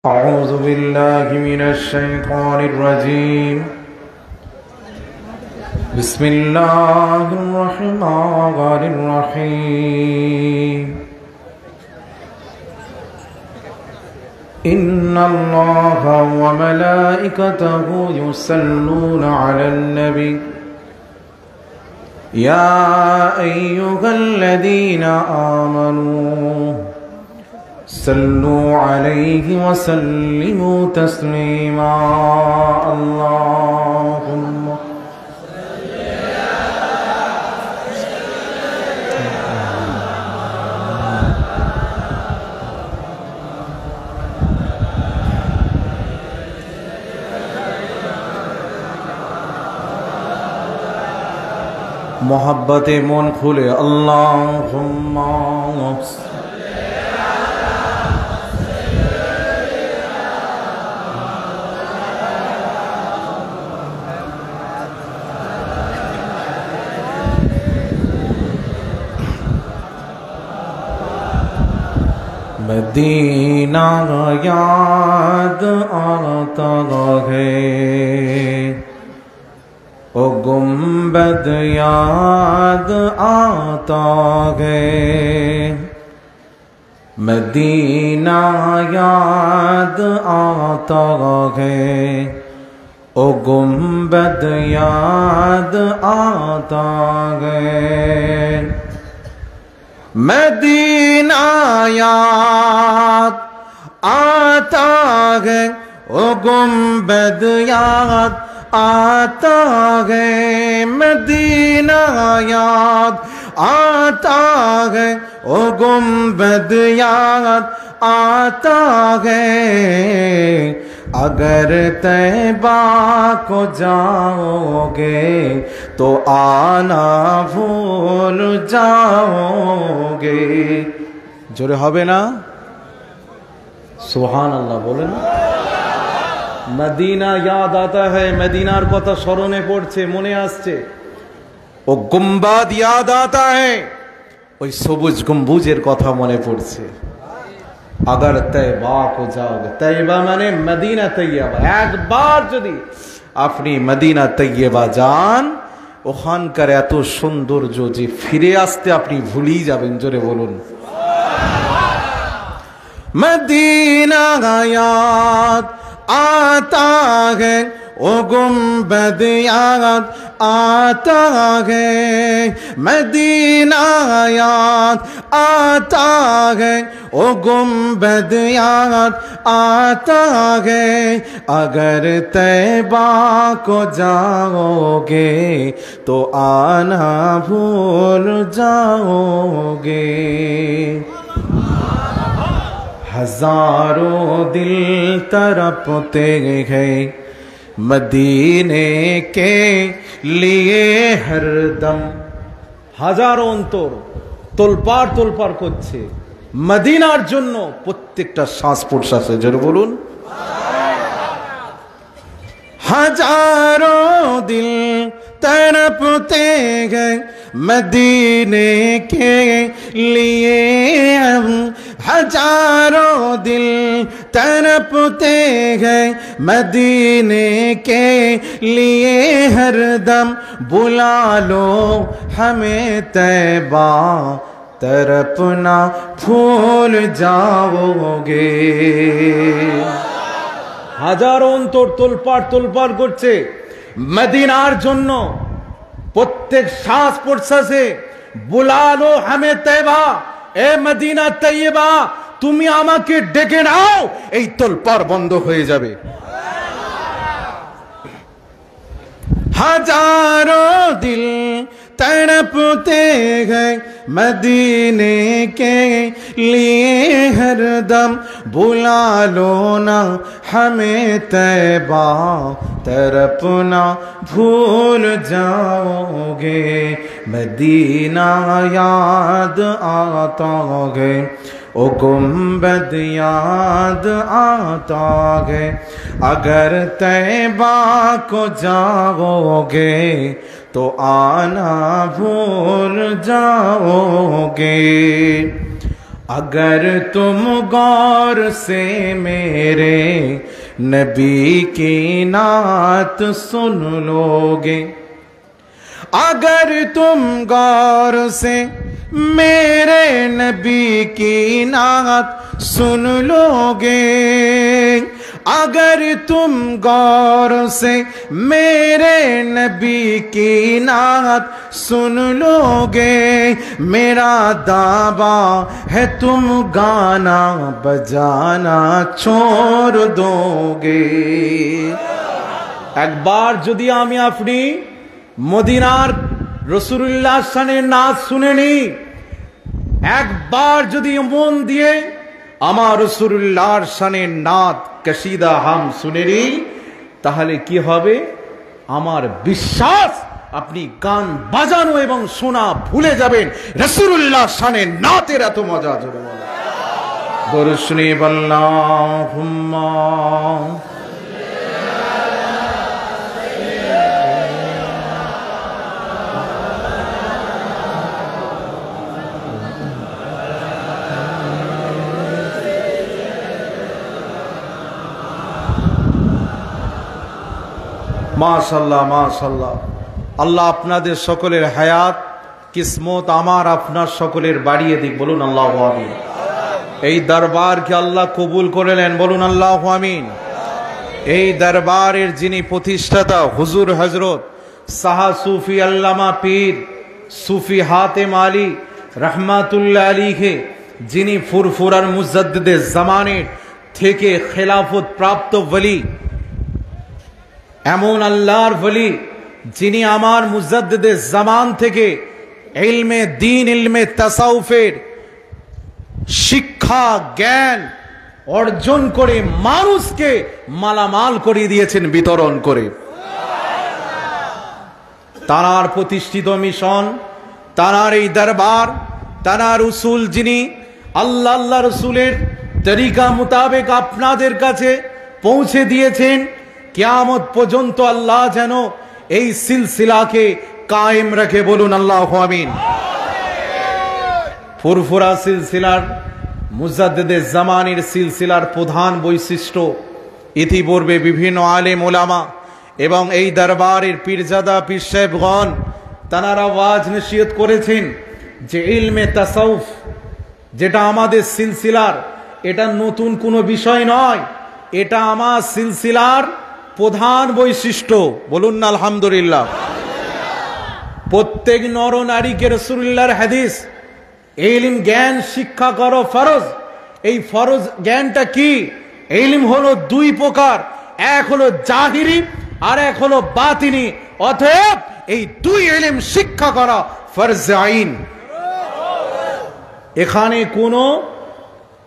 أعوذ بالله من الشيطان الرجيم. بسم الله الرحمن الرحيم. إن الله وملائكته يصلون على النبي يا أيها الذين آمنوا صلوا عليه وسلموا تسليما. اللهم मोहब्बते मन खुले अल्लाहुम्मा मदीना याद आता है, ओ गुंबद याद आता है। मदीना याद आता है, ओ गुंबद याद आता है। मदीना याद आता है, ओ गुंबद याद आता है। मदीना याद आता है, ओ गुंबद याद आता है। अगर तैबा को जाओगे तो आना भूल जाओगे। जोरे होबे ना? सुभान अल्लाह बोले ना। मदीना याद आता है, मदीनार कथा स्मरणे पड़ছে, মনে আসছে। ও গুম্বাদ याद आता है, ওই সবুজ গম্বুজের কথা মনে পড়ছে। अगर तैबा को जाओगे, तैबा माने मदीना तैयबा। एक बार যদি আপনি মদিনা তৈয়বা যান, ওখানকার এত সৌন্দর্য যে ফিরে আসতে আপনি ভুলেই যাবেন। জোরে বলুন মদিনা याद आता है, ओ गुंबद याद आता है। मदीना याद आता है, ओ गुंबद याद आता है। अगर तैबा को जाओगे तो आना भूल जाओगे। हजारों दिल तड़पते हैं मदीने के लिए हरदम। হাজারো অন্তর তোলপাড় করছে মদিনার জন্য প্রত্যেকটা শ্বাস প্রশ্বাসে। জোরে বলুন हजारों दिल तड़पते हैं मदीने के लिए। हजारों दिल तड़पते हैं मदीने के लिए हरदम। बुला लो हमें तैबा, तड़पना भूल जाओगे। হাজারো অন্তর তোলপাড় করছে মদিনার জন্য। প্রত্যেক শ্বাস প্রশ্বাসে বুলালো হামে তৈবা, এ মদিনা তৈয়বা তুমি আমাকে ডেকে নাও, এই তোলপাড় বন্ধ হয়ে যাবে। हजारों दिल तड़पते हैं मदीने के लिए हरदम। बुला लो ना हमें तैबा, तड़पना भूल जाओगे। मदीना याद आता है, ओ गुंबद याद आता है। अगर तैबा को जाओगे तो आना भूल जाओगे। अगर तुम गौर से मेरे नबी की नात सुन लोगे, अगर तुम गौर से मेरे नबी की नात सुन लोगे, अगर तुम गौर से मेरे नबी की नात सुन लोगे, मेरा दावा है तुम गाना बजाना छोड़ दोगे। एक बार यदि आमी अपनी मदिनार रसूलुल्लाह शाনের नाच শুনে নি, একবার যদি মন দিয়ে আমার রাসূলুল্লাহর শানের নাত কসিদা হাম শুনে নি, তাহলে কি হবে? আমার বিশ্বাস আপনি গান বাজানো এবং শোনা ভুলে যাবেন। রাসূলুল্লাহর শানের নাতের এত মজা। জোরে বলো দরুদ শুনি আল্লাহুম্মা মাশাআল্লাহ মাশাআল্লাহ। আল্লাহ আপনাদের সকলের হায়াত কিসমত আমার আপনার সকলের বাড়িয়ে দিক। বলুন আল্লাহু আমিন। এই দরবারকে আল্লাহ কবুল করে নেন। বলুন আল্লাহু আমিন। এই দরবারের যিনি প্রতিষ্ঠাতা হুজুর হযরত সাহা সুফি আল্লামা পীর সুফি হাতেম আলী রহমাতুল্লাহ আলাইহি, যিনি ফুরফুরার মুজাদ্দিদে জামানের থেকে খেলাফত প্রাপ্ত ওলি, এমন আল্লাহর ওলি যিনি আমার মুজাদ্দিদে জামান থেকে ইলমে দ্বীন ইলমে তাসাউফের শিক্ষা জ্ঞান অর্জন করে মানুষকে মালামাল করে দিয়েছেন বিতরণ করে। তার প্রতিষ্ঠিত মিশন, তার এই দরবার, তার উসুল যিনি আল্লাহ রসুলের তরিকা মোতাবেক আপনাদের কাছে পৌঁছে দিয়েছেন, কিয়ামত পর্যন্ত আল্লাহ যেন এই সিলসিলাকে কায়েম রাখে। বলুন আল্লাহু আমিন। ফুরফুরা সিলসিলার মুজাদ্দিদে জামানের সিলসিলার প্রধান বৈশিষ্ট্য, ইতিপূর্বে বিভিন্ন আলেম ওলামা এবং এই দরবারের পীরজাদা পীর সাহেবগণ তারা ওয়াজ নসিহত করেছেন যে ইলমে তাসাউফ যেটা আমাদের সিলসিলার, এটা নতুন কোনো বিষয় নয়, এটা আমার সিলসিলার প্রধান বৈশিষ্ট্য। বলুন না আলহামদুলিল্লাহ। প্রত্যেক নর নারীকে রাসূলুল্লাহর হাদিস ইলম জ্ঞান শিক্ষা করো ফরজ। এই ফরজ জ্ঞানটা কি? ইলম হলো দুই প্রকার, এক হলো জাহিরি আর এক হলো বাতিনি। অতএব এই দুই ইলম শিক্ষা করা ফরজ আইন। এখানে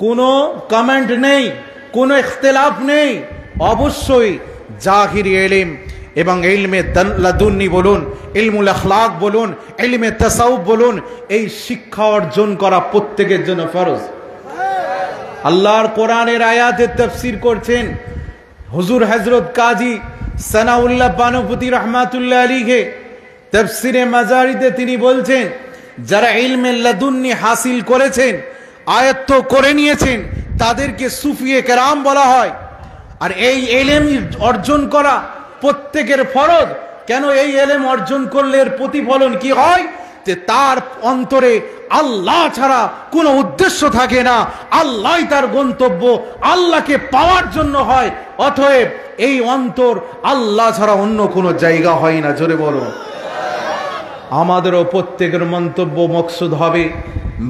কোনো কমেন্ট নেই, কোনো ইখতিলাফ নেই। অবশ্যই জাহিরি ইলম এবং ইলমে লাদুন্নি বলুন, ইলমুল আখলাক বলুন, ইলমে তাসাউফ বলুন, এই শিক্ষা অর্জন করা প্রত্যেকের জন্য ফরজ। আল্লাহর কোরআনের আয়াতের তাফসীর করছেন হুজুর হযরত কাজী সানাউল্লাহ বানুপতি রহমাতুল্লাহ আলাইহি। তাফসীরে মাজারিতে তিনি বলছেন, যারা ইলমে লাদুন্নি হাসিল করেছেন, আয়ত্ত করে নিয়েছেন, তাদেরকে সুফিয়ে কেরাম বলা হয়। আর এই ইলম অর্জন করা প্রত্যেকের ফরজ। কেন? এই ইলম অর্জন করলে এর প্রতিফলন কি হয়? যে তার অন্তরে আল্লাহ ছাড়া কোনো উদ্দেশ্য থাকে না, আল্লাহই তার গন্তব্য, আল্লাহকে পাওয়ার জন্য হয়। অতএব এই অন্তর আল্লাহ ছাড়া অন্য কোনো জায়গা হয় না। জোরে বলো। আমাদেরও প্রত্যেকের মন্তব্য মকসুদ হবে,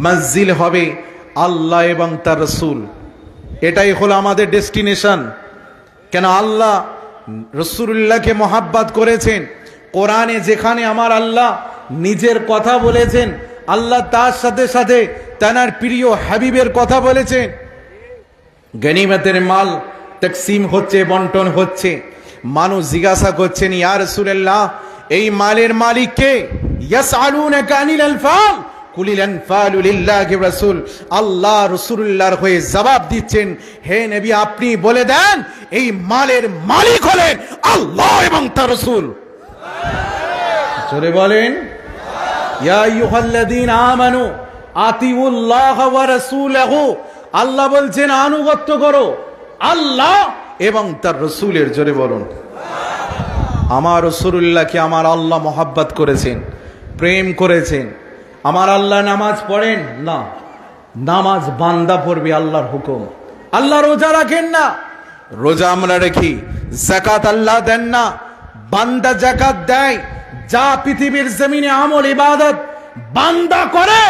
মঞ্জিল হবে আল্লাহ এবং তার রাসূল। এটাই হলো আমাদের ডেস্টিনেশন। কেন? আল্লাহ রাসূলুল্লাহকে মহাব্বত করেছেন। কোরআনে যেখানে আমার আল্লাহ নিজের কথা বলেছেন, আল্লাহ তার সাথে সাথে তার প্রিয় হাবিবের কথা বলেছেন। গনিমতের মাল তাকসিম হচ্ছে, বন্টন হচ্ছে। মানুষ জিজ্ঞাসা করছেন, ইয়া রাসূলুল্লাহ, এই মালের মালিক কে? ইয়াসআলুনাকা আনিল আনফাল কুলিল আনফালু লিল্লাহি ওয়া রাসূল। আল্লাহ রাসূলুল্লাহর হয়ে জবাব দিচ্ছেন, হে নবী আপনি বলে দেন এই মালের মালিক হলেন আল্লাহ এবং তার রাসূল। জোরে বলেন, ইয়া আইয়ুহাল্লাযীনা আমানু, আতিউল্লাহ ওয়া রাসূলহু, আল্লাহ বলছেন আনুগত্য করো আল্লাহ এবং তার রাসূলের। জোরে বলুন। আমার রাসূলুল্লাহকে আমার আল্লাহ মহব্বত করেছেন, প্রেম করেছেন। আমার আল্লাহ নামাজ পড়েন না, নামাজ বান্দা পড়বে, আল্লাহর হুকুম। আল্লাহ রোজা রাখেন না, রোজা আমরা রাখি। যাকাত আল্লাহ দেন না, বান্দা যাকাত দেয়। যা পৃথিবীর জমিনে আমল ইবাদত বান্দা করে,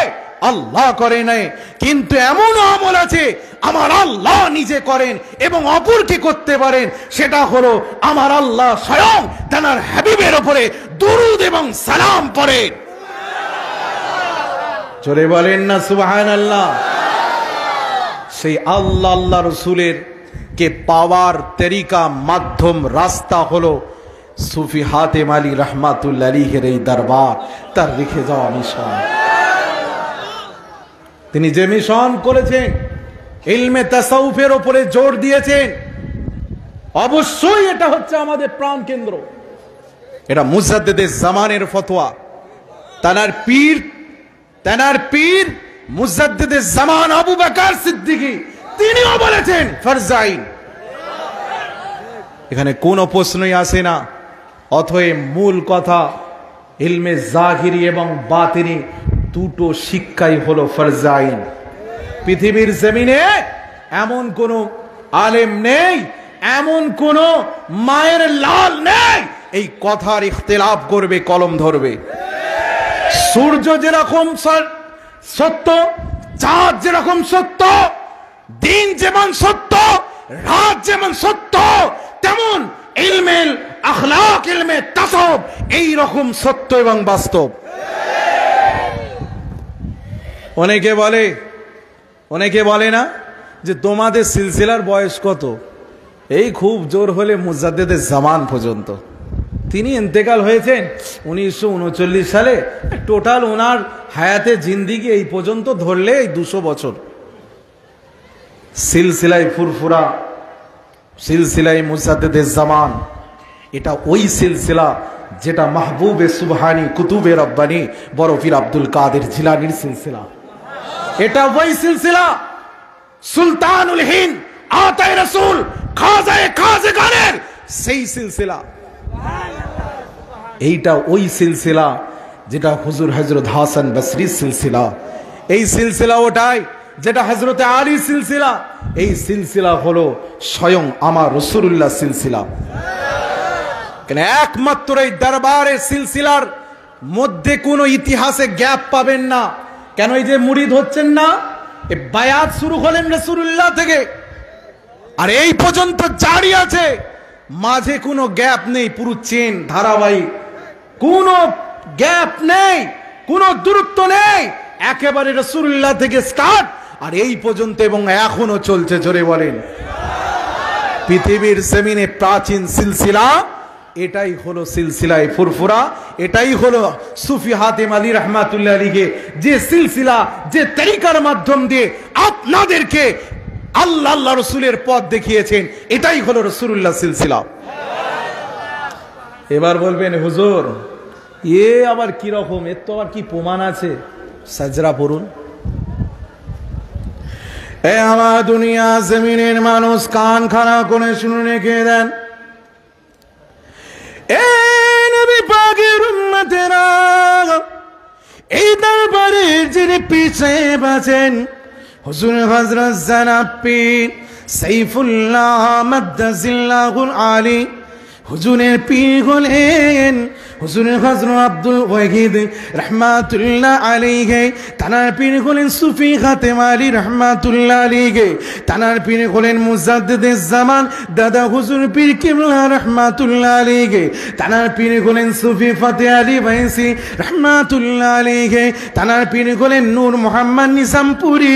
আল্লাহ করে নাই। কিন্তু এমন আমল আছে আমার আল্লাহ নিজে করেন এবং অপরকে করতে পারেন। সেটা হলো আমার আল্লাহ স্বয়ং তার হাবিবের উপরে দুরূদ এবং সালাম পড়েন। জোরে বলেন না সুবহানাল্লাহ। সেই আল্লাহ আল্লাহ রসুলের কে পাওয়ার তরিকা, মাধ্যম, রাস্তা হলো সুফি হাতেম আলী রহমাতুল্লাহ আলাইহির এই দরবার, তার রেখে যাওয়া মিশন। তিনি যে মিশন করেছেন, ইলমে তাসাউফের উপরে জোর দিয়েছেন, অবশ্যই এটা হচ্ছে আমাদের প্রাণ কেন্দ্র। এটা মুজাদ্দিদে জামানের ফতোয়া। তানার পীর মুজাদ্দিদে জামান আবু বকর সিদ্দিকী তিনিও বলেছেন ফরজ আইন। এখানে কোনো প্রশ্নই আসে না। অতএব মূল কথা, ইলমে জাহিরি এবং বাতিনি দুটো শিক্ষাই হলো ফরজ আইন। পৃথিবীর জমিনে এমন কোন আলেম নেই, এমন কোন মায়ের লাল নেই এই কথার ইখতিলাফ করবে, কলম ধরবে। সূর্য যেরকম সত্য, চাঁদ যেরকম সত্য, দিন যেমন সত্য, রাত যেমন সত্য, তেমন ইলমে আখলাক, ইলমে তাসাউফ এই রকম সত্য এবং বাস্তব। অনেকে বলে না যে তোমাদের সিলসিলার বয়স কত? এই খুব জোর হলে মুজাদ্দিদে জামান পর্যন্ত। তিনি ইন্তেকাল হয়েছেন 1939 সালে। টোটাল ওনার হায়াতে জিন্দিগি এই পর্যন্ত ধরলে এই 200 বছর। সিলসিলায় ফুরফুরা, সিলসিলায় মুজাদ্দিদে জামান, এটা ওই সিলসিলা যেটা মাহবুবে সুবহানি, কুতুবে রব্বানি, বড় পীর আব্দুল কাদের জিলানীর সিলসিলা। এটা ওই সিলসিলা সুলতানুল হিন্দ, আতায়ে রাসূল, খাজায়ে খাজগানের সেই সিলসিলা। এইটা ওই সিলসিলা যেটা হুজুর হযরত হাসান বসরির সিলসিলা। এই সিলসিলা ওটাই যেটা হযরতে আলী সিলসিলা। এই সিলসিলা হলো স্বয়ং আমার রাসূলুল্লাহ সিলসিলা। কেন একমাত্র এই দরবারের সিলসিলার মধ্যে কোনো ইতিহাসে গ্যাপ পাবেন না। কেন এই যে মুরিদ হচ্ছেন না, এই বায়াত শুরু হলেন রাসূলুল্লাহ থেকে, আর এই পর্যন্ত জারি আছে, মাঝে কোনো গ্যাপ নেই, পুরো চেন ধারাবাহিক, কোনো গ্যাপ নেই, কোনো দূরত্ব নেই, একেবারে রাসূলুল্লাহ থেকে স্টার্ট আর এই পর্যন্ত এবং এখনো চলছে। জোরে বলেন। পৃথিবীর জমিনে প্রাচীন সিলসিলা এটাই হলো সিলসিলায়ে ফুরফুরা, এটাই হলো সুফি হাতেম আলী রহমাতুল্লাহ আলাইহি যে সিলসিলা, যে তরিকার মাধ্যম দিয়ে আপনাদেরকে আল্লাহ আল্লাহ রসুলের পথ দেখিয়েছেন, এটাই হলো রাসূলুল্লাহ সিলসিলা। এবার বলবেন হুজুর এ আবার কি রকম, এর তো আবার কি প্রমাণ আছে? সাজরা পড়ুন। এ আমার দুনিয়া জমিনের মানুষ, কান খাড়া করে শুনে রেখে দেন। এ নবী পাকের উম্মতেরা, এই দরবারের যিনি পিছে বাজেন হুজুর হযরত জনাব পীর সাইফুল্লাহ মাদ্দাজিল্লাহুল আলী, হুজুরের পীর হলেন হুজুর হযরত আব্দুল ওয়াহিদ রহমাতুল্লাহ আলাইহি। তানার পীর হলেন সুফি হাতেম আলী রহমাতুল্লাহ আলাইহি। তানার পীর হলেন মুজাদ্দিদে জামান দাদা হুজুর পীর কিবলা রহমাতুল্লাহ আলাইহি। তানার পীর হলেন সুফি ফতেহ আলী ভাইসি রহমাতুল্লাহ আলাইহি। তানার পীর হলেন নূর মোহাম্মদ নিজামপুরি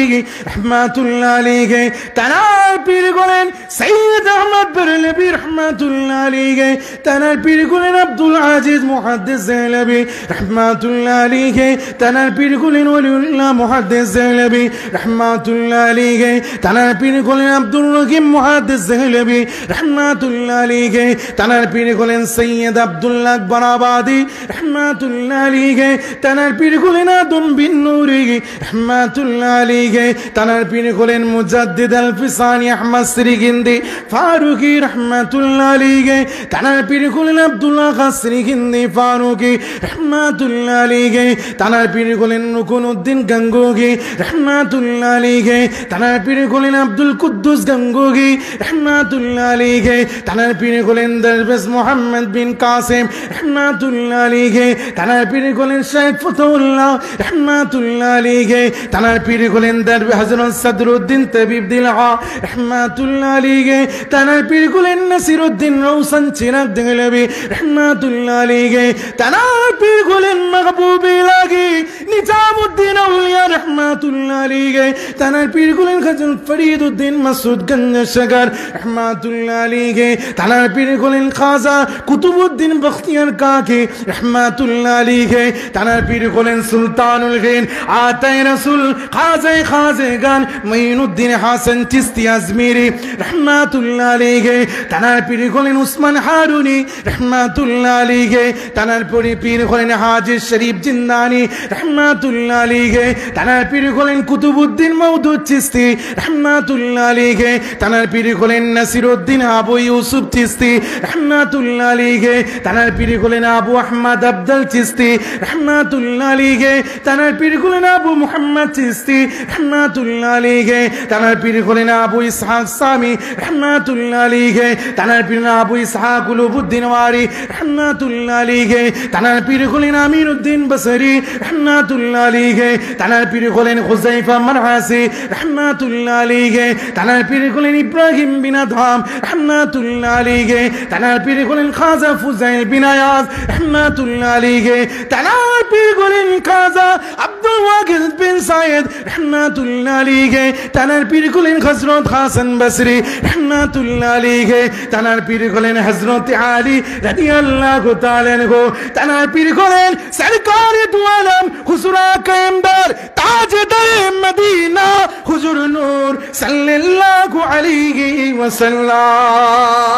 রহমাতুল্লাহ আলাইহি। তানার পীর হলেন সৈয়দ আহমদ বায়াত বেরেলবি রহমাতুল্লাহ আলাইহি তানার পীর গুলেন আব্দুল আজিজ মুহাদ্দিস দেহলভী রহমাতুল্লাহ আলাইহি তানার পীর গুলেন ওলিউল্লাহ মুহাদ্দিস দেহলভী রহমাতুল্লাহ আলাইহি তানার পীর গুলেন আব্দুল রহিম মুহাদ্দিস দেহলভী রহমাতুল্লাহ আলাইহি তানার পীর গুলেন সৈয়দ আব্দুল্লাহ আকবর আবাদি রহমাতুল্লাহ আলাইহি তানার পীর গুলেন আদম বিন নূরি রহমাতুল্লাহ আলাইহি তানার পীর গুলেন মুজাদ্দিদ আল ফিসানি আহমদ শ্রীগিন্দি ফারুকি রহমাতুল্লাহ আলাইহি তানার পীর গুলেন আব্দুল্লাহ শ্রীগিন্দি ফারুকি রহমাতুল্লাহ আলাইহি তানার পীর গুলেন রুকনউদ্দিন গঙ্গোগী রহমাতুল্লাহ আলাইহি তানার পীর গুলেন আব্দুল কুদ্দুস গঙ্গোগী রহমাতুল্লাহ আলাইহি তানার পীর গুলেন দরবেশ মুহাম্মদ বিন কাসিম রহমাতুল্লাহ আলাইহি তানার পীর গুলেন শেখ ফতহুল্লাহ রহমাতুল্লাহ আলাইহি তানার পীর গুলেন দরবেশ হযরত সদরুদ্দিন তাবিব দিলহা রহমাতুল্লাহ আলাইহি তানার পীর গুলেন নাসিরউদ্দিন রওশন চিরাগ দেহলভী রহমাতুল্লাহ আলাইহি তানার পীর গুলেন মাহবুব ইলাহি নিজামউদ্দিন আউলিয়া রহমাতুল্লাহ আলাইহি তানার পীর গুলেন খাজা ফরিদউদ্দিন মাসউদ গঞ্জশগর রহমাতুল্লাহ আলাইহি তানার পীর গুলেন খাজা কুতুবউদ্দিন বখতিয়ার কাকি রহমাতুল্লাহ আলাইহি তানার পীর গুলেন সুলতানুল হিন্দ আতায়ে রাসূল খাজায়ে খাজেগান মঈনুদ্দিন হাসান চিশতি আজমিরি রহমাতুল্লাহ আলাইহি তানার পীর গুলেন উসমান হারুনি রহমাতুল্লাহ আলাইহি তানার পীর গুলেন হাজী শরীফ জিন্দানি রহমাতুল্লাহ আলাইহি তানার পীর গুলেন কুতুবউদ্দিন মওদুদ চিশতি রহমাতুল্লাহ আলাইহি তানার পীর গুলেন নাসিরউদ্দিন আবু ইউসুফ চিশতি রহমাতুল্লাহ আলাইহি তানার পীর গুলেন আবু আহমদ আব্দুল চিশতি রহমাতুল্লাহ আলাইহি তানার পীর গুলেন আবু মুহাম্মদ চিশতি রহমাতুল্লাহ আলাইহি তানার পীর গুলেন আবু ইসহাক সামি রহমাতুল্লাহ আলাইহি তানার পীর আবু ইসহাক কুলুবউদ্দিন ওয়ারি রহমাতুল্লাহ আলাইহি তানার পীর গুলেন আমিরউদ্দিন বসরি রহমাতুল্লাহ আলাইহি তানার পীর গুলেন হুযায়ফা মারহাসি রহমাতুল্লাহ আলাইহি তানার পীর গুলেন ইব্রাহিম বিন আদহাম রহমাতুল্লাহ আলাইহি তানার পীর গুলেন খাজা ফুজাইল বিন আয়াজ রহমাতুল্লাহ আলাইহি তানার পীর গুলেন খাজা আব্দুল ওয়াকিদ বিন সাইদ রহমাতুল্লাহ আলাইহি তানার পীর গুলেন হযরত হাসান বসরি রহমাতুল্লাহ আলাইহি তানার পীর গুলেন হযরত আলী রাদিয়াল্লাহু তাআলা আনহু তানার পীর গুলেন সরকারে দু আলম হুজুর কায়েমদার তাজদার মদিনা হুজুর নূর সাল্লাল্লাহু আলাইহি ওয়াসাল্লাম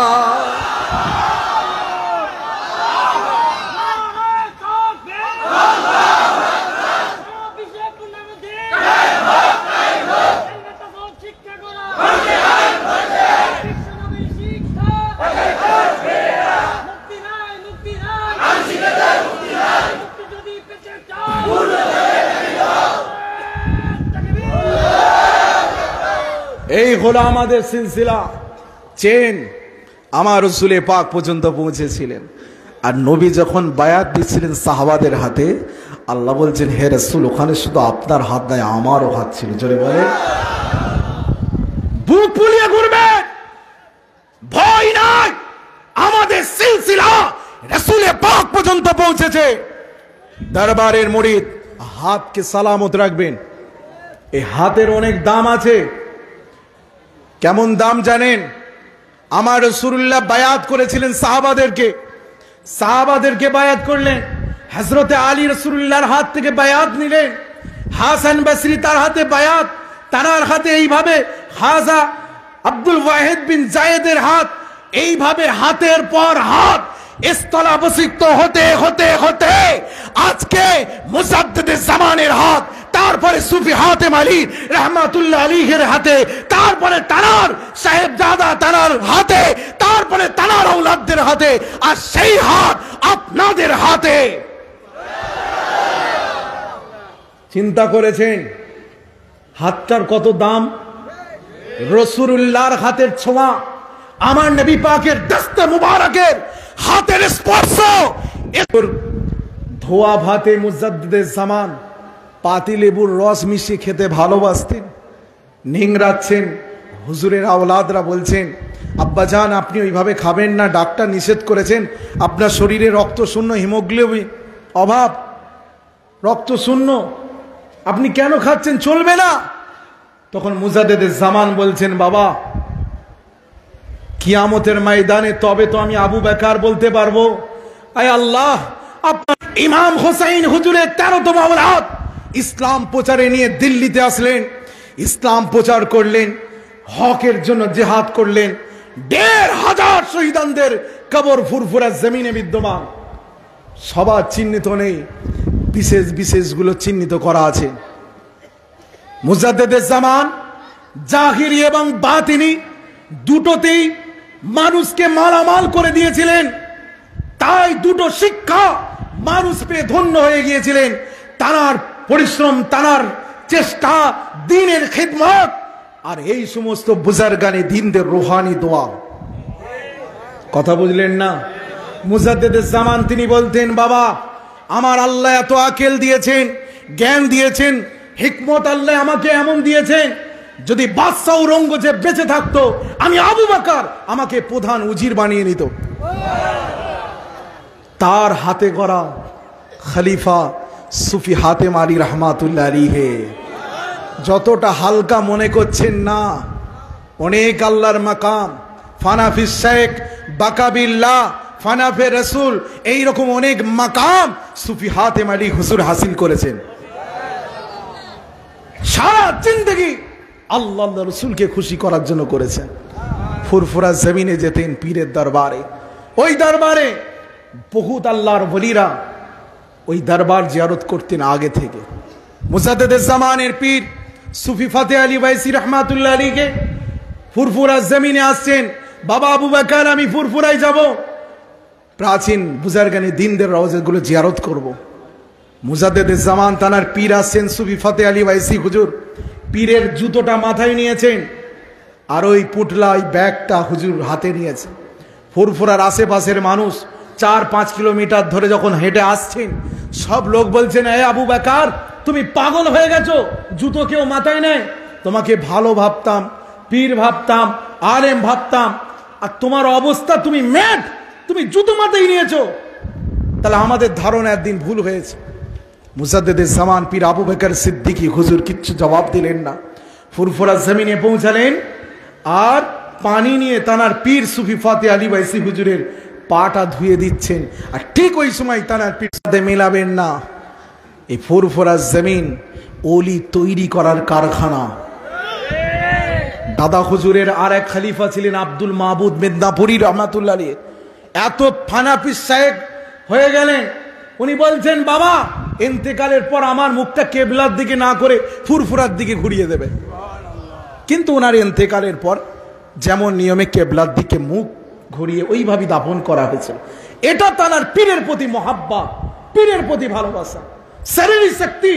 এই হলো আমাদের সিলসিলা চেন আমার রাসূল পাক পর্যন্ত পৌঁছেছিলেন। আর নবী যখন বায়াত দিচ্ছিলেন সাহাবাদের হাতে, আল্লাহ বলছেন হে রাসূল ওখানে শুধু আপনার হাত নয় আমারও হাত ছিল। জোরে বলে বুক ফুলিয়ে ঘুরবেন, ভয় নাই, আমাদের সিলসিলা রাসূল পাক পর্যন্ত পৌঁছেছে। দরবারের মুরিদ হাতকে সালামত রাখবেন। এই হাতের অনেক দাম আছে। কেমন দাম জানেন? আমার রাসূলুল্লাহ বায়াত করেছিলেন সাহাবাদেরকে বায়াত করলেন। হযরতে আলী রাসূলুল্লাহর হাত থেকে বায়াত নিলেন। হাসান বসরি তার হাতে বায়াত, তার হাতে এইভাবে খাজা আব্দুল ওয়াহিদ বিন জায়েদের হাত, এইভাবে হাতের পর হাত স্থলাভিষিক্ত হতে হতে হতে আজকে মুজাদ্দিদে জামানের হাত, তারপরে সুফি হাতেম আলী রহমাতুল্লাহ আলাইহির হাতে, তারপরে তানার সাহেবজাদা তানার হাতে, তারপরে তানার আওলাদদের হাতে, আর সেই হাত আপনাদের হাতে। চিন্তা করেছেন হাতটার কত দাম? রাসূলুল্লাহর হাতের ছোঁয়া, আমার নবী পাকের দস্তে মুবারকের হাতের স্পর্শ, ধোয়া ভাতে মুজাদ্দিদে জামান পাতি লেবুর রস মিশিয়ে খেতে ভালোবাসতেন। নিংড়াচ্ছেন, হুজুরের আওলাদরা বলছেন আব্বাজান আপনি ওইভাবে খাবেন না, ডাক্তার নিষেধ করেছেন, আপনার শরীরে রক্ত শূন্য, হিমোগ্লোবিন অভাব, রক্ত শূন্য, আপনি কেন খাচ্ছেন, চলবে না। তখন মুজাদ্দিদে জামান বলছেন বাবা কিয়ামতের ময়দানে তবে তো আমি আবু বকর বলতে পারবো, আয় আল্লাহ, আপনার ইমাম হোসেন হুজুরের 13তম আওলাদ ইসলাম প্রচারে নিয়ে দিল্লিতে আসলেন, ইসলাম প্রচার করলেন, হকের জন্য জিহাদ করলেন। 1,500 শহীদদের কবর ফুরফুরা জমিনে বিদ্যমান। সবার চিহ্নিত নেই, বিশেষ বিশেষগুলো চিহ্নিত করা আছে। মুজাদ্দেদে জামান জাহিরি এবং বাতিনি দুটোতেই মানুষকে মালামাল করে দিয়েছিলেন। তাই দুটো শিক্ষা মানুষ পেয়ে ধন্য হয়ে গিয়েছিলেন। তানার পরিশ্রম, তানার চেষ্টা, দ্বীনের খিদমত, আর এই সমস্ত বুজুর্গানে দ্বীনদের রুহানি দোয়া। কথা বুঝলেন না? মুজাদ্দেদে জামান তিনি বলতেন, বাবা, আমার আল্লাহ এত আকেল দিয়েছেন, জ্ঞান দিয়েছেন, হিকমত আল্লাহ আমাকে এমন দিয়েছেন, যদি বাদশাহ ঔরঙ্গজেব বেঁচে থাকতো, আমি আবু বকর আমাকে প্রধান উজির বানিয়ে নিত। তার হাতে গড়া খলিফা সুফি হাতেম আলী রহমাতুল্লাহ আলাইহি। যতটা হালকা মনে করছেন না, অনেক আল্লাহর মাকাম, ফানাফি শেখ, বাকাবিল্লাহ, ফানাফে রসুল, এইরকম অনেক মাকাম সুফি হাতেম আলী হুজুর হাসিল করেছেন। সারা জিন্দগি আল্লাহ রসুলকে খুশি করার জন্য করেছেন। ফুরফুরা জমিনে যেতেন পীরের দরবারে, ওই দরবারে বহুত আল্লাহর ওলিরা ওই দরবার জিয়ারত করতেন আগে থেকে। মুজাদ্দেদে জামানের পীর সুফি ফাতে আলী ওয়াইসি রহমাতুল্লাহ আলাইহি ফুরফুরা জমিনে আসছেন, বাবা আবু বকর আমি ফুরফুরায় যাব, প্রাচীন বুজুর্গানে দ্বীনদের রওজাগুলো জিয়ারত করব। মুজাদ্দেদে জামান তানার পীর আসছেন সুফি ফাতে আলী ওয়াইসি হুজুর, পীরের জুতোটা মাথায় নিয়েছেন আর ওই পুটলা, ওই ব্যাগটা হুজুর হাতে নিয়েছেন। ফুরফুরার আশেপাশের মানুষ 4-5 কিলোমিটার ধরে যখন হেঁটে আসছেন, সব লোক বলছেন, এ আবু বকর তুমি পাগল হয়ে গেছো, জুতো কেউ মাথায় নেয়? তোমাকে ভালো ভাবতাম, পীর ভাবতাম, আলেম ভাবতাম, আর তোমার অবস্থা তুমি ম্যাড, তুমি জুতো মাথায় নিয়েছো। তাহলে আমাদের ধারণা একদিন ভুল হয়েছে। মুজাদ্দেদে জামান পীর আবু বকর সিদ্দিকী হুজুর কিচ্ছু জবাব দিলেন না। ফুরফুরা জমিনে পৌঁছালেন আর পানি নিয়ে তানার পীর সুফি ফাতে আলী ওয়াইসি হুজুরের পাটা ধুয়ে দিচ্ছেন। আর ঠিক ওই সময় তানার পীর সাথে মেলাবেন না, এই ফুরফুরা জমিন ওলি তৈরি করার কারখানা। দাদা হুজুরের আর এক খলিফা ছিলেন আব্দুল মাহবুদ মেদনাপুরি রহমাতুল্লাহ আলাইহি। এত ফানাফি শায়েখ হয়ে গেলেন, উনি বলছেন, বাবা ইন্তেকালের পর আমার মুখটা কেবলার দিকে না করে ফুরফুরার দিকে ঘুরিয়ে দেবে। কিন্তু ওনার ইন্তেকালের পর যেমন নিয়মে কেবলার দিকে মুখ ঘুরিয়ে ওইভাবে দাফন করা হয়েছিল। এটা তার পীরের প্রতি মহাব্বা, পীরের প্রতি ভালোবাসা। শরীরী শক্তি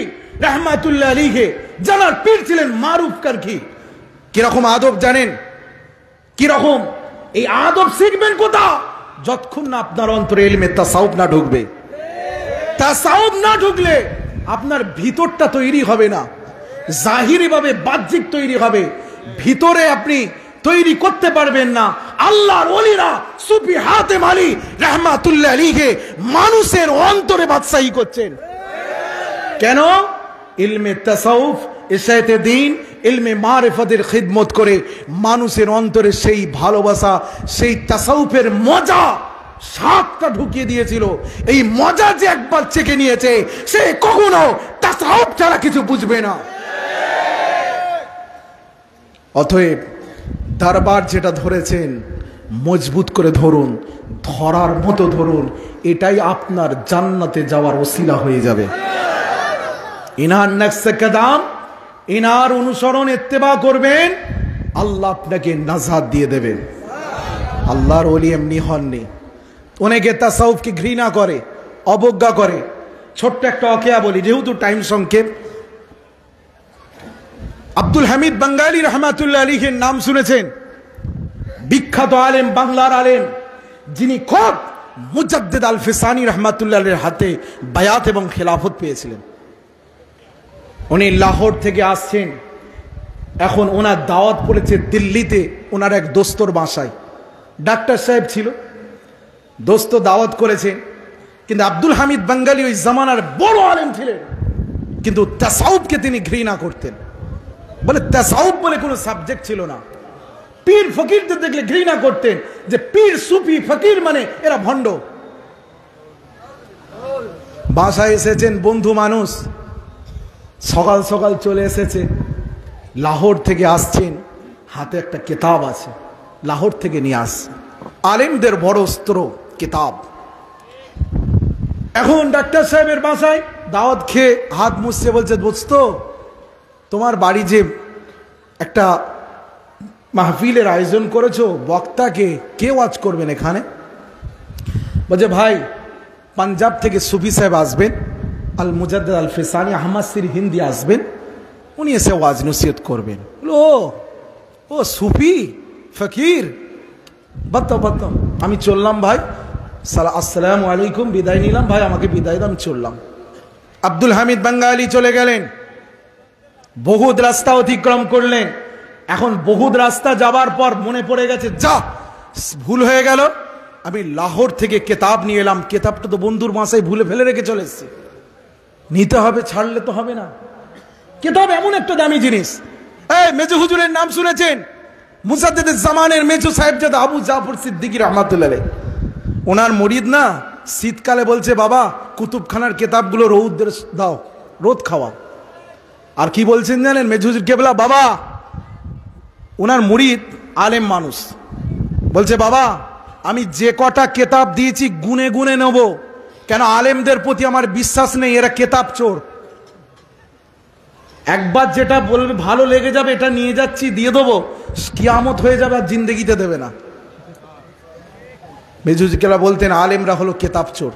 রহমাতুল্লাহ আলাইহি জানার পীর ছিলেন মারুফ কারখি। কিরকম আদব জানেন? কিরকম এই আদব শিখবেন কোথা? যতক্ষণ না আপনার অন্তরে ইলমে তাসাউফ না ঢুকবে। তাসাউফ না ঢুকলে আপনার ভিতরটা তৈরি হবে না, জাহিরি ভাবে বাহ্যিক তৈরি হবে, ভিতরে আপনি তৈরি করতে পারবেন না। আল্লাহর ওলিরা সুফি হাতেম আলী রহমাতুল্লাহ আলাইহি মানুষের অন্তরে বাদশাহী করছেন। কেন? ইলমে তাসাউফ, ইশায়েতে দ্বীন, ইলমে মারিফতের খিদমত করে মানুষের অন্তরে সেই ভালোবাসা, সেই তাসাউফের মজা, স্বাদটা ঢুকিয়ে দিয়েছিল। এই মজা যে একবার চেখে নিয়েছে, সে কখনো তাসাউফ ছাড়া কিছু বুঝবে না। অতএব দরবার যেটা ধরেছেন মজবুত করে ধরুন, ধরার মতো ধরুন, এটাই আপনার জান্নাতে যাওয়ার ওসিলা হয়ে যাবে। ইনার নকশে কদম, ইনার অনুসরণ ইত্তেবা করবেন, আল্লাহ আপনাকে নাজাত দিয়ে দেবেন। আল্লাহর ওলি এমনি হননি। অনেকে তাসাউফকে ঘৃণা করে, অবজ্ঞা করে। ছোট্ট একটা ওয়াকিয়া বলি, যেহেতু টাইম সংক্ষেপ। আব্দুল হামিদ বাঙ্গালী রহমাতুল্লাহ আলাইহির নাম শুনেছেন? বিখ্যাত আলেম, বাংলার আলেম, যিনি খোদ মুজাদ্দেদ আল ফিসানি রহমাতুল্লাহ আলাইহির হাতে বায়াত এবং খেলাফত পেয়েছিলেন। উনি লাহোর থেকে আসছেন, এখন ওনার দাওয়াত পড়েছে দিল্লিতে ওনার এক দোস্তর বাসায়। ডাক্তার সাহেব ছিল, দোস্ত দাওয়াত করেছে। কিন্তু আব্দুল হামিদ বাঙ্গালী ওই জামানার বড় আলেম ছিলেন, কিন্তু তাসাউফকে তিনি ঘৃণা করতেন। বলে তাসাউফ বলে কোনো সাবজেক্ট ছিল না। পীর ফকিরদের দেখলে ঘৃণা করতেন যে পীর সুফি ফকির মানে এরা ভণ্ড। বাসায় এসেছেন বন্ধু মানুষ, সকাল সকাল চলে এসেছে, লাহোর থেকে আসছেন, হাতে একটা কিতাব আছে, লাহোর থেকে নিয়ে আসছে, আলেমদের বড় অস্ত্র কিতাব। এখন ডাক্তার সাহেবের বাসায় দাওয়াত খেয়ে হাত মুছছে, বলছে দোস্ত তোমার বাড়ি যে একটা মাহফিলের আয়োজন করেছো, বক্তাকে কে ওয়াজ করবেন এখানে? বলছে ভাই পাঞ্জাব থেকে সুফি সাহেব আসবেন, আল মুজাদ্দিদ আল ফিসানি আহমদ সির হিন্দি আসবেন, উনি এসে ওয়াজ নসিহত করবেন। ও সুফি ফকির, বাতাও বাতাও। আমি চললাম ভাই, আসসালামু আলাইকুম, বিদায় নিলাম, ভাই আমাকে বিদায় দাও, আমি চললাম। আব্দুল হামিদ বাঙ্গালি চলে গেলেন, বহুত রাস্তা অতিক্রম করলেন। এখন বহুত রাস্তা যাবার পর মনে পড়ে গেছে, যা ভুল হয়ে গেল, আমি লাহোর থেকে কেতাব নিয়ে এলাম, কেতাবটা তো বন্ধুর বাসায় ভুলে ফেলে রেখে চলে এসেছি, নিতে হবে, ছাড়লে তো হবে না। কেতাব এমন একটা দামি জিনিস। এই মেজু হুজুরের নাম শুনেছেন? মুজাদ্দিদ জামানের মেজু সাহেবজাদা আবু জাফর সিদ্দিকী রহমাতুল্লাহ আলাইহি, ওনার মুরিদ না, শীতকালে বলছে বাবা কুতুবখানার কেতাবগুলো রোদ দাও, রোদ খাওয়া। আর কি বলছেন জানেন মেজু হুজুর কেবলা? বাবা, ওনার মুরিদ আলেম মানুষ, বলছে বাবা আমি যে কটা কেতাব দিয়েছি গুনে গুনে নেব, কেন আলেমদের প্রতি আমার বিশ্বাস নেই, এরা কেতাব চোর। একবার যেটা বলবে ভালো লেগে যাবে, এটা নিয়ে যাচ্ছি দিয়ে দেবো, কিয়ামত হয়ে যাবে আর জিন্দেগিতে দেবে না। মেজুজিকেলা বলতেন আলেমরা হলো কেতাব চোর,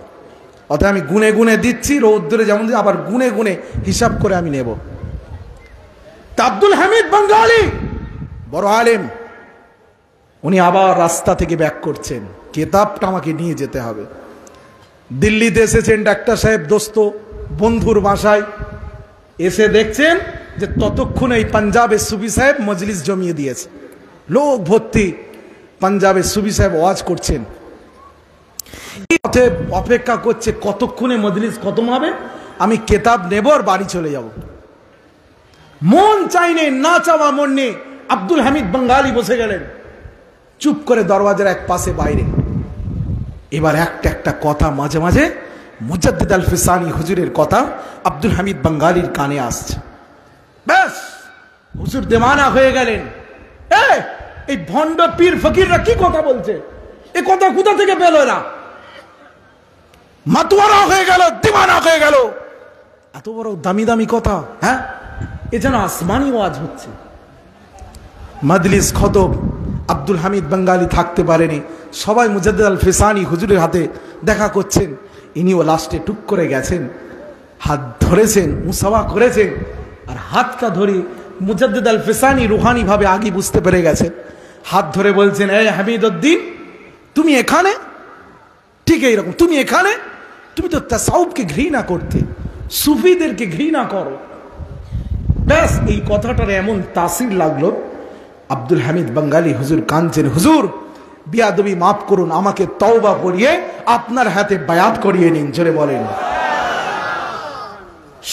অতএব আমি গুনে গুনে দিচ্ছি, রৌদ্রে যেমন আবার গুনে গুনে হিসাব করে আমি নেব। আব্দুল হামিদ বাঙ্গালি বড় আলেম, উনি আবার রাস্তা থেকে ব্যাক করছেন, কেতাবটা আমাকে নিয়ে যেতে হবে। দিল্লিতে এসেছেন ডাক্তার সাহেব দোস্ত বন্ধুর বাসায়, এসে দেখছেন যে ততক্ষণ এই পাঞ্জাবের সুফি সাহেব মজলিস জমিয়ে দিয়েছে, লোক ভর্তি, পাঞ্জাবের সুফি সাহেব ওয়াজ করছেন, অপেক্ষা করছে কতক্ষণে মজলিস খতম হবে, আমি কেতাব নেব আর বাড়ি চলে যাব। মন চাইনে, না চাওয়া মন নেই, আব্দুল হামিদ বাঙ্গালি বসে গেলেন চুপ করে দরওয়াজার এক পাশে বাইরে। এবার একটা একটা কথা মাঝে মাঝে মুজাদ্দিদ আল ফিসানি হুজুরের কথা আব্দুল হামিদ বাঙ্গালির কানে আসছে। ব্যাস হুজুর দেওয়ানা হয়ে গেলেন, এই ভণ্ড পীর ফকিররা কি কথা বলছে, এ কথা কোথা থেকে পেল এরা? মাতোয়ারা হয়ে গেল, দিওয়ানা হয়ে গেল, এত বড় দামি দামি কথা। হ্যাঁ, এ যেন আসমানি ওয়াজ হচ্ছে। মজলিস খতম, আব্দুল হামিদ বাঙ্গালি থাকতে পারেনি, সবাই মুজাদ্দিদ আল ফিসানি হুজুরের হাতে দেখা করছেন, ইনিও লাস্টে টুক করে গেছেন, হাত ধরেছেন, মুসাফা করেছেন, আর হাতটা ধরে মুজাদ্দিদ আল ফিসানি রুহানি ভাবে আগে বুঝতে পেরে গেছেন, হাত ধরে বলছেন এই হামিদউদ্দিন তুমি এখানে? ঠিক এইরকম, তুমি এখানে? তুমি তো তাসাউফকে ঘৃণা করতে, সুফিদেরকে ঘৃণা করো। ব্যাস এই কথাটার এমন তাসির লাগলো, আব্দুল হামিদ বাঙ্গালি হুজুর কাঁদছেন, হুজুর বিয়াদবি মাফ করুন, আমাকে তওবা করিয়ে আপনার হাতে বায়াত করিয়ে নিন, জোরে বলেন।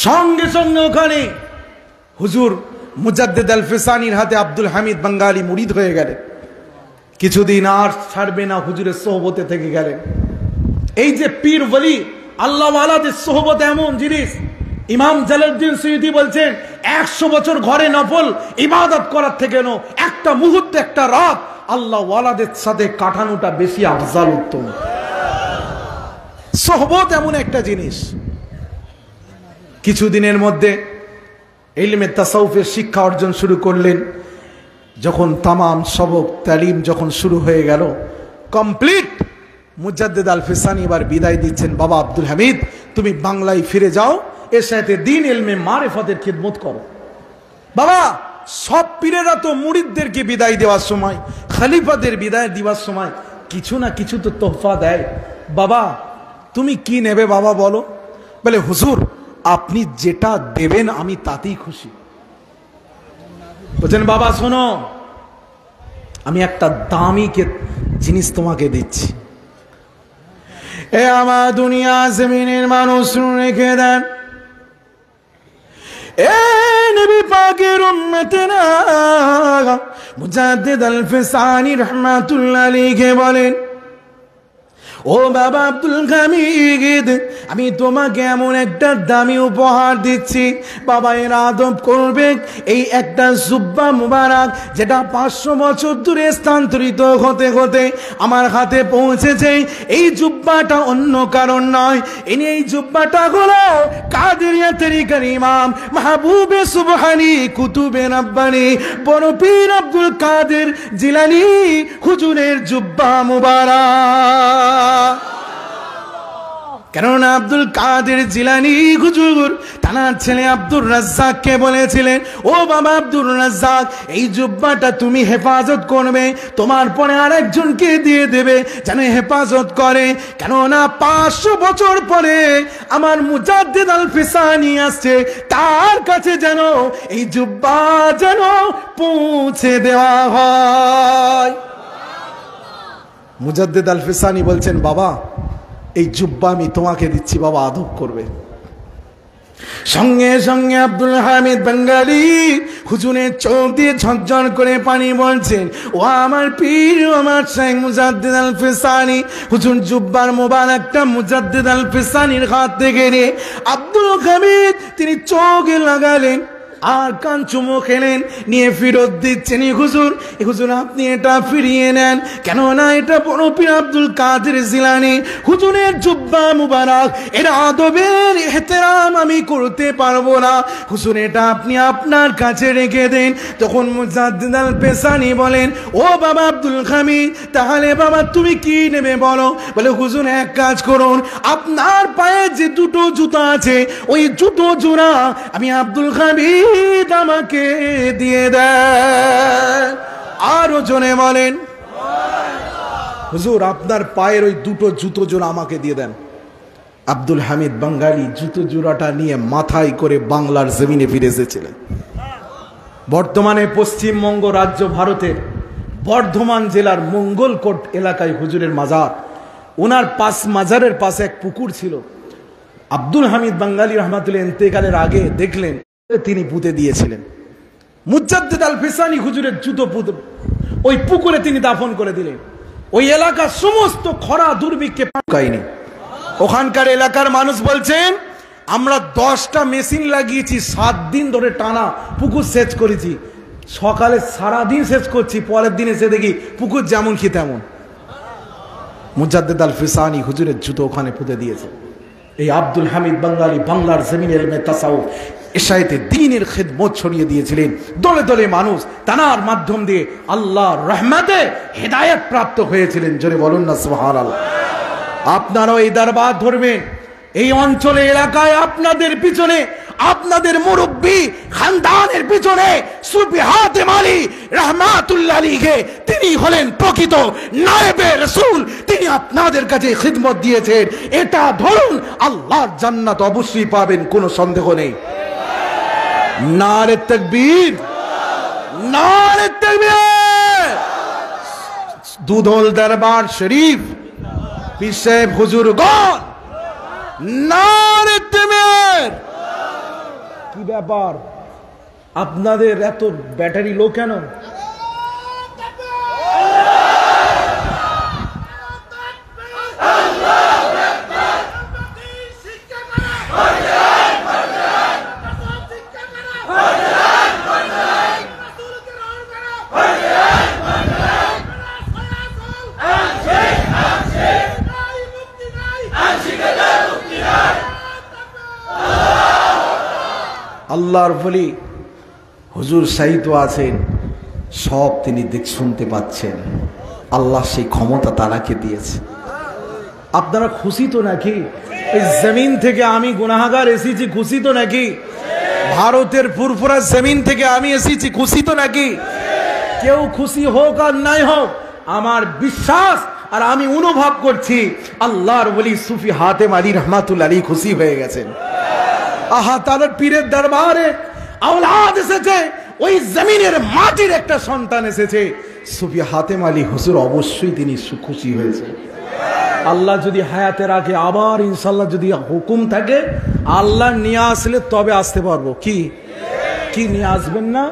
সঙ্গে সঙ্গে ওখানে হুজুর মুজাদ্দিদ আল ফিসানির হাতে আব্দুল হামিদ বাঙ্গালি মুরিদ হয়ে গেলেন। কিছুদিন আর ছাড়বে না, হুজুরের সোহবতে থেকে গেলেন। এই যে পীর ওয়ালি আল্লাহ ওয়ালাদের সোহবত এমন জিনিস, ইমাম জালালউদ্দিন সুয়ুতি বলছেন 100 বছর ঘরে নফল ইবাদত করার থেকে একটা মুহূর্ত, একটা রাত আল্লাহ ওয়ালাদের সাথে কাটানোটা বেশি আফজাল, উত্তম। সোহবত এমন একটা জিনিস। কিছুদিনের মধ্যে ইলমে তাসাউফের শিক্ষা অর্জন শুরু করলেন। যখন তামাম সবক তালিম যখন শুরু হয়ে গেল, কমপ্লিট, মুজাদ্দিদ আল ফিসানি এবার বিদায় দিচ্ছেন, বাবা আব্দুল হামিদ তুমি বাংলায় ফিরে যাও, এর সাথে দিন ইলমে মারিফতের খিদমত করো। বাবা সব পীরেরা তো মুরিদদেরকে বিদায় দেওয়ার সময়, খলিফাদের বিদায় দেওয়ার সময় কিছু না কিছু তো তোহফা দেয়। বাবা তুমি কি নেবে বাবা বলো? বলে হুজুর আপনি যেটা দেবেন আমি তাতেই খুশি। বলছেন বাবা শোনো, আমি একটা দামি জিনিস তোমাকে দিচ্ছি। এ আমার দুনিয়া জমিনের মানুষ রেখে দেন, এ নবী পাকের উম্মতেরা, মুজাদ্দিদ আল ফিসানি রাহমাতুল্লাহ আলাইহি বলেন, ও বাবা আব্দুল হামিদ, আমি তোমাকে এমন একটা দামি উপহার দিচ্ছি, বাবা এর আদব করবে। এই একটা জুব্বা মুবারক যেটা 500 বছর দূরে স্থানান্তরিত হতে হতে আমার হাতে পৌঁছেছে। এই জুব্বাটা অন্য কারণ নয়, এই জুব্বাটা হলো কাদেরিয়া তরিকার ইমাম মাহবুবে সুবহানি কুতুবে রাব্বানি বড় পীর আব্দুল কাদের জিলানী হুজুরের জুব্বা মুবারক। কেননা আব্দুল কাদের জিলানী হুজুর তানার ছেলে আব্দুর রাজ্জাককে বলেছিলেন, ও বাবা আব্দুর রাজ্জাক, এই জুব্বাটা তুমি হেফাজত করবে, তোমার পরে আরেকজনকে দিয়ে দেবে যেন হেফাজত করে। কেননা 500 বছর পরে আমার মুজাদ্দিদ আল ফিসানি আসছে, তার কাছে যেন এই জুব্বা যেন পৌঁছে দেওয়া হয়। মুজাদ্দিদ আল ফিসানি বলছেন, বাবা এই জুব্বা আমি তোমাকে দিচ্ছি, বাবা আদব করবে। সঙ্গে সঙ্গে আব্দুল হামিদ বাঙ্গালী হুজুরের চোখ দিয়ে ঝরঝর করে পানি বলছেন, ও আমার পীর, আমার শাইখ মুজাদ্দিদ আল ফিসানি। হুজুর জুব্বার মোবারকটা মুজাদ্দিদ আল ফিসানির হাত থেকে নিয়ে আব্দুল হামিদ তিনি চোখে লাগালেন আর কান চুমো খেলেন, নিয়ে ফেরত দিচ্ছেন। হুজুর আপনি এটা ফিরিয়ে নেন, কেননা এটা বড় পীর আব্দুল কাদের জিলানী হুজুরের জুব্বা মুবারক, এর আদবের ইহতিরাম আমি করতে পারবো না, হুজুর এটা আপনি আপনার কাছে রেখে দেন। তখন মুজাদ্দিদ আল ফিসানি বলেন, ও বাবা আব্দুল হামিদ, তাহলে বাবা তুমি কি নেবে বলো? বলে, হুজুর এক কাজ করুন, আপনার পায়ে যে দুটো জুতা আছে ওই জুতো জোড়া আমি আব্দুল হামিদ আমাকে দিয়ে দেন। আরো জনে বলেন, হুজুর আপনার পায়ের ওই দুটো জুতো জোড়া আমাকে দিয়ে দেন। আব্দুল হামিদ বাঙ্গালী জুতো জোড়াটা নিয়ে মাথায় করে বাংলার জমিনে ফিরে এসেছিলেন। বর্তমানে পশ্চিমবঙ্গ রাজ্য ভারতের বর্ধমান জেলার মঙ্গলকোট এলাকায় হুজুরের মাজার। ওনার মাজারের পাশে এক পুকুর ছিল। আব্দুল হামিদ বাঙ্গালী রহমাতুল্লাহ ইন্তেকালের আগে দেখলেন তিনি পুঁতে দিয়েছিলেন। মুজাদ্দিদ আল ফিসানি হুজুরের জুতো পুঁতে ওই পুকুরে তিনি দাফন করে দিলেন। ওই এলাকার সমস্ত খরা দুর্ভিক্ষে পাকায়নি। ওখানকার এলাকার মানুষ বলছেন, আমরা 10টা মেশিন লাগিয়েছি, 7 দিন ধরে টানা পুকুর সেচ করেছি, সকালে সারাদিন সেচ করছি, পরের দিন এসে দেখি পুকুর যেমন কি তেমন। মুজাদ্দিদ আল ফিসানি হুজুরের জুতো ওখানে পুঁতে দিয়েছে। এই আব্দুল হামিদ বাঙ্গালী বাংলার জমিনের তাসাউফ ইশায়েতে দ্বীনের খিদমত ছড়িয়ে দিয়েছিলেন। দলে দলে মানুষ তানার মাধ্যম দিয়ে আল্লাহর রহমতে হেদায়েত প্রাপ্ত হয়েছিলেন। জোরে বলুন না সুবহানাল্লাহ। আপনারাও এই দরবার ধরবেন। এই অঞ্চলে এলাকায় আপনাদের পিছনে, আপনাদের মুরব্বী খানদানের পিছনে সুফি হাতেম আলী রাহমাতুল্লাহ আলাইহি তিনি হলেন প্রকৃত নায়েবে রাসূল। তিনি আপনাদের কাছে খিদমত দিয়েছেন, এটা ধরুন আল্লাহর জান্নাত অবশ্যই পাবেন, কোনো সন্দেহ নেই। নারে তাকবীর, নারে তাকবীর। দুধল দরবার শরীফ পীর সাহেব হুজুরগণ, নারে তাকবীর। কি ব্যাপার আপনাদের এত ব্যাটারি লো কেন? আল্লাহর বলি হুজুর সাহিত্য আছেন, সব তিনি শুনতে পাচ্ছেন। আল্লাহ সেই ক্ষমতা তারাকে দিয়েছে। আপনারা খুশি তো নাকি? এই জমিন থেকে আমি গুনাহগার এসেছি, খুশি তো নাকি? ভারতের ফুরফুরা জমিন থেকে আমি এসেছি, খুশি তো নাকি? কেউ খুশি হোক আর নাই হোক, আমার বিশ্বাস আর আমি অনুভব করছি আল্লাহর ওলি সুফি হাতেম আলী রহমাতুল্লাহ আলাইহি খুশি হয়ে গেছেন। আহা, তাদের পীরের দরবারে আওলাদ এসেছে, ওই জমিনের মাটির একটা সন্তান এসেছে, সুফি হাতেম আলী হুজুর অবশ্যই তিনি খুশি হয়েছে। আল্লাহ যদি হায়াতে রাখে, আবার ইনশাল্লাহ যদি হুকুম থাকে, আল্লাহ নিয়ে আসলে তবে আসতে পারবো। কি কি নিয়ে আসবেন না?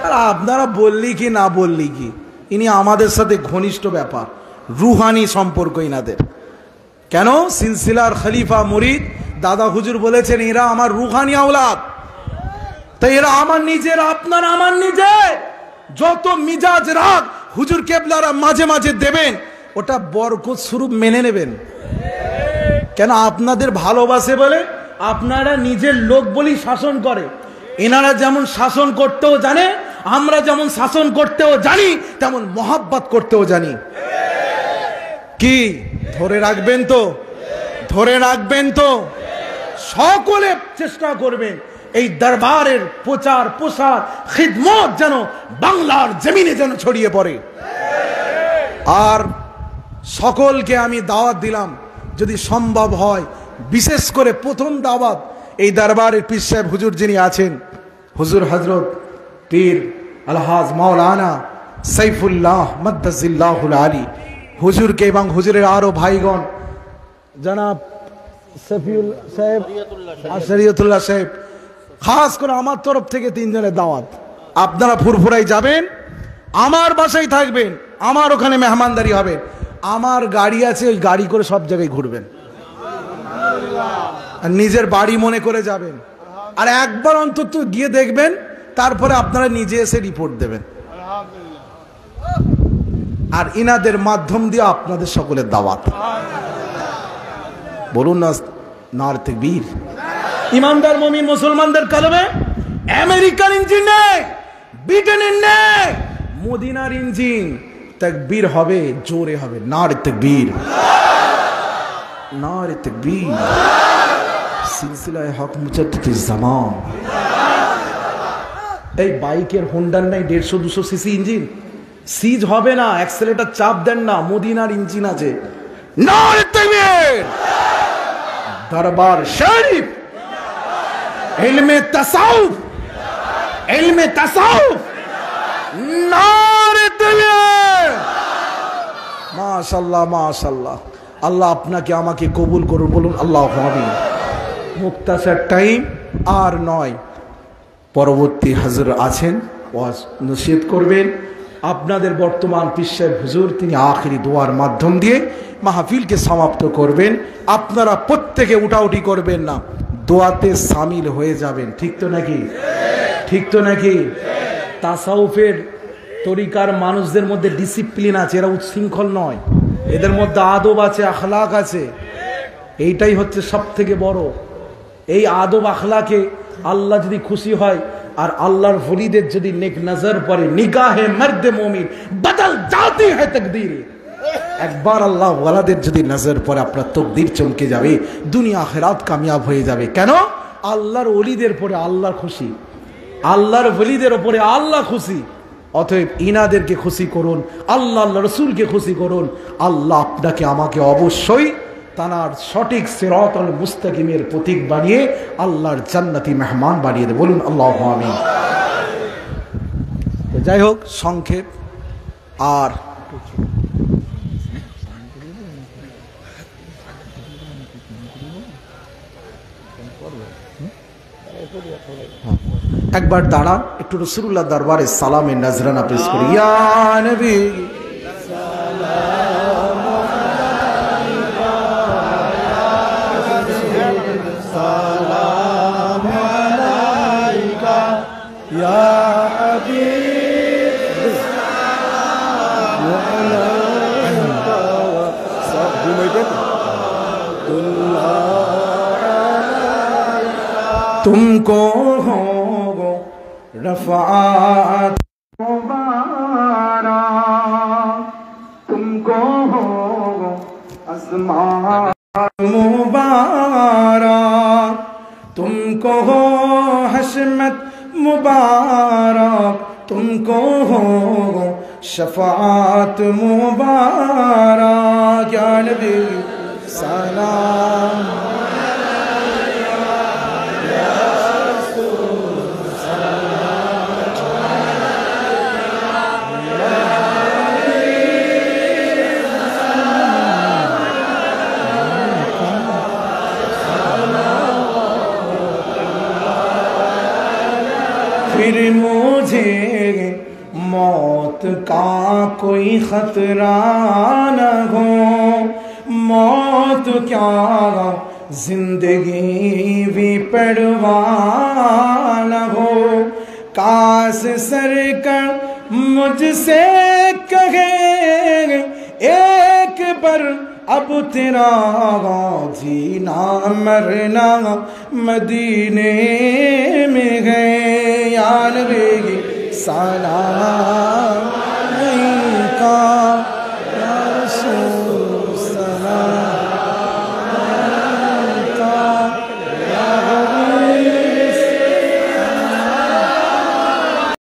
আর আপনারা বললি কি না বললি কি, ইনি আমাদের সাথে ঘনিষ্ঠ ব্যাপার, রুহানি সম্পর্ক ইনাদের। কেন? সিলসিলার খলিফা মুরিদ দাদা হুজুর বলেছেন এরা আমার রুহানি আওলাদ। তাই এরা আমার নিজের, আপনার আমার নিজের। যত মিজাজ রাগ হুজুর কেবলারা মাঝে মাঝে দেবেন, ওটা বরকত স্বরূপ মেনে নেবেন। কেন? আপনাদের ভালোবাসে বলে, আপনারা নিজের লোক বলেই শাসন করে। এনারা যেমন শাসন করতেও জানে, আমরা যেমন শাসন করতেও জানি, তেমন মহাব্বত করতেও জানি। কি ধরে রাখবেন তো? ধরে রাখবেন তো? সকলে চেষ্টা করবেন এই দরবারের প্রচার প্রসার খিদমত যেন বাংলার জমিনে যেন ছড়িয়ে পড়ে। আর সকলকে আমি দাওয়াত দিলাম, যদি সম্ভব হয়, বিশেষ করে প্রথম দাওয়াত এই দরবারের পীর সাহেব হুজুর যিনি আছেন, হুজুর হযরত পীর আলহাজ মাওলানা সাইফুল্লাহ মাদ্দাজিল্লাহুল আলী হুজুরকে এবং হুজুরের আরো ভাইগণ জনাব সফিউল সাহেব আর শরীয়তুল্লাহ সাহেব, খাস করে আমার তরফ থেকে 3 জনের দাওয়াত। আপনারা ফুরফুরাই যাবেন, আমার বাসায় থাকবেন, আমার ওখানে মেহমানদারি হবে, আমার গাড়ি আছে, ওই গাড়ি করে সব জায়গায় ঘুরবেন আর নিজের বাড়ি মনে করে যাবেন। আর একবার অন্তত গিয়ে দেখবেন, তারপরে আপনারা নিজে এসে রিপোর্ট দেবেন। আর ইনাদের মাধ্যম দিয়ে আপনাদের সকলের দাওয়াত। বলুন না নারে তাকবীর। ইমানদার মুমিন মুসলমানদের কলমে আমেরিকার ইঞ্জিন নেই, ব্রিটেনের নেই, মদিনার ইঞ্জিন। তাকবীর হবে, জোরে হবে, নারে তাকবীর, নারে তাকবীর। সিলসিলায়ে হক মুজাদ্দিদুজ জামান। এই বাইকের হোন্ডার নাই 150-200 সিসি ইঞ্জিন, সিজ হবে না, অ্যাক্সেলেটর চাপ দেন না, মদিনার ইঞ্জিন আছে। নারে তাকবীর। দরবার শরীফ ইলমে তাসাউফ, ইলমে তাসাউফ, নারে তাকবীর। মাশাআল্লাহ মাশাআল্লাহ। আল্লাহ আপনাকে আমাকে কবুল করুন, বলুন আল্লাহু আমিন। মুক্তাসার টাইম আর নয়, পরবর্তী হাজর আছেন, ওয়াজ নসিহত করবেন। আপনাদের বর্তমান পীর সাহেব হুজুর তিনি আখিরি দোয়ার মাধ্যম দিয়ে মাহফিলকে সমাপ্ত করবেন। আপনারা প্রত্যেকে উঠাউঠি করবেন না, দোয়াতে সামিল হয়ে যাবেন। ঠিক তো নাকি? ঠিক তো নাকি? তাসাউফের তরিকার মানুষদের মধ্যে ডিসিপ্লিন আছে, এরা উচ্ছৃঙ্খল নয়, এদের মধ্যে আদব আছে, আখলাক আছে। এইটাই হচ্ছে সব থেকে বড়। এই আদব আখলাকে আল্লাহ যদি খুশি হয় আর আল্লাহর ওলিদের যদি নেক নজর পড়ে, নিগাহে মর্দে মুমিন বদল জাতি হ্যায় তাকদীর। একবার আল্লাহ ওয়ালাদের যদি নজর পড়ে, আপনার তকদির চমকে যাবে, দুনিয়া আখিরাত কামিয়াব হয়ে যাবে। কেন? আল্লাহর ওলিদের পরে আল্লাহ খুশি, আল্লাহর ওলিদের উপরে আল্লাহ খুশি। অতএব ইনাদেরকে খুশি করুন, আল্লাহ আল্লাহ রসুলকে খুশি করুন। আল্লাহ আপনাকে আমাকে অবশ্যই তার সঠিক সিরাতুল মুস্তাকিমের প্রতীক বানিয়ে আল্লাহর জান্নাতি মেহমান বানিয়ে দেবে। বলুন আল্লাহু আমিন। যাই হোক, সংক্ষেপ আর একবার দাঁড়ান, একটু রাসূলুল্লাহ দরবারে সালামের নজরানা পেশ করি। ইয়া নবী সালাম আলাইকা ইয়া হাবিব সালাম আলাইকা तुमको हो रफ़ात मुबारक, तुमको हो अस्मात मुबारक, तुमको हो हशमत मुबारक, तुमको हो शफात मुबारक। या नबी सलाम कोई खतरा न हो, मौत क्या जिंदगी भी परवाह न हो। काश सरकर मुझसे कहे एक बार अब तेरा जीना मरना मदीने में है। या नबी सलाम अलैका।